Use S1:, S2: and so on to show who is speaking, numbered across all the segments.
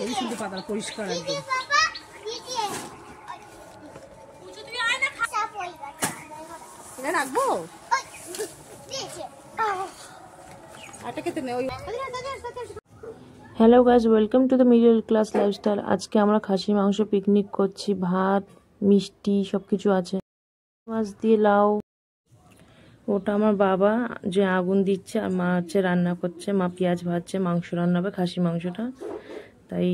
S1: এই শুধু পাতা পরিষ্কার একদম। এটা রাখবো
S2: hello guys, welcome to the middle class lifestyle. আজকে আমরা খাসি মাংস পিকনিক করছি, ভাত মিষ্টি সব কিছু আছে, মাছ দিয়ে লাউ। ওটা আমার বাবা যে আগুন দিচ্ছে, আর মা হচ্ছে রান্না করছে, মা পেঁয়াজ ভাজছে, মাংস রান্না হবে খাসি মাংসটা। তাই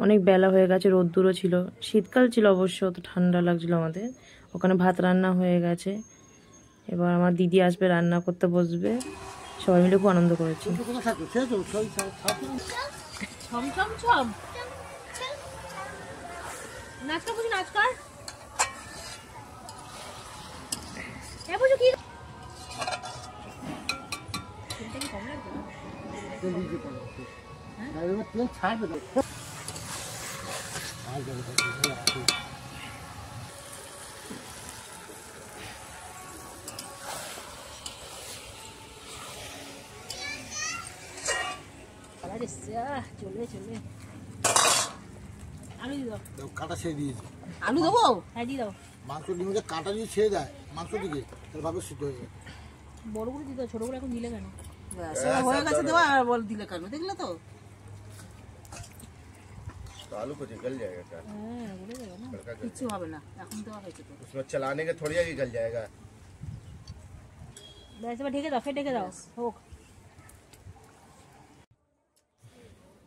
S2: অনেক বেলা হয়ে গেছে, রোদ্দুরও ছিল, শীতকাল ছিল অবশ্য, তো ঠান্ডা লাগছিল আমাদের। ওখানে ভাত রান্না হয়ে গেছে, এবার আমার দিদি আসবে, রান্না করতে বসবে। সবাই মিলে খুব আনন্দ করেছি।
S1: ছম ছম ছম নাচটা বুঝি নাচ কর। এ বুঝি কি কম লাগবে চলে চলে। আলু দিয়ে দাও,
S3: কাটা ছেড়ে দিয়েছে।
S1: আলু দেবো? হ্যাঁ দিয়ে দাও।
S3: মাংস ডিমে কাটা দিয়ে ছেড়ে দেয় মাংস দিকে, তাহলে ভাবে সিদ্ধ হয়ে যায়।
S1: বড় করে দিতে, ছোট করে এখন দিলে কেন?
S4: হয়ে গেছে দেওয়া, আর বল দিলে কেন? দেখলে তো
S5: आलू को गल जाएगा क्या?
S1: হ্যাঁ বলে দেবো না,
S4: কিছু হবে না, এখন দেওয়া হয়েছে তো।
S5: उसमें चलाने के थोड़ी आगे गल जाएगा।
S1: ব্যাস এবার ঢেকে দাও, ফের ঢেকে দাও, হোক।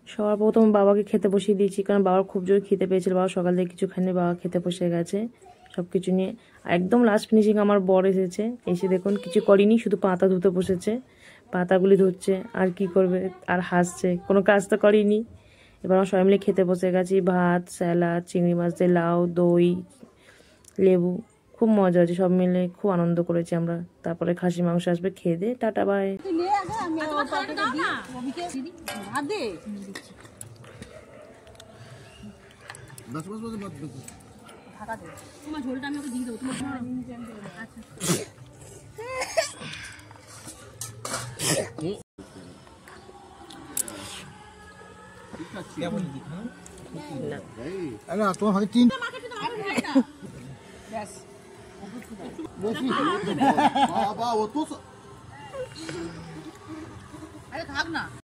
S2: সবার প্রথম বাবাকে খেতে বসিয়ে দিয়েছি, কারণ বাবার খুব জোর খেতে পেয়েছিল। বাবা সকাল থেকে কিছু খায়নি, বাবা খেতে বসে গেছে সব কিছু নিয়ে। একদম লাস্ট ফিনিশিং আমার বর এসেছে, এসে দেখুন কিছু করিনি, শুধু পাতা ধুতে বসেছে, পাতাগুলি ধুচ্ছে। আর কি করবে, আর হাসছে, কোনো কাজ তো করিনি। এবার আমরা সবাই মিলে খেতে বসে গেছি, ভাত, স্যালাড, চিংড়ি মাছ দিয়ে লাউ, দই, লেবু, খুব মজা হয়েছে, সব মিলে খুব আনন্দ করেছি আমরা। তারপরে খাসি মাংস আসবে, খেয়ে দে, টাটা বাই।
S1: তোমার ঝোলটা আমি ওকে দিয়ে দেবো, তোমার
S3: না তোমার হাতে তিন বাবা ও তো
S4: আরে থাক না।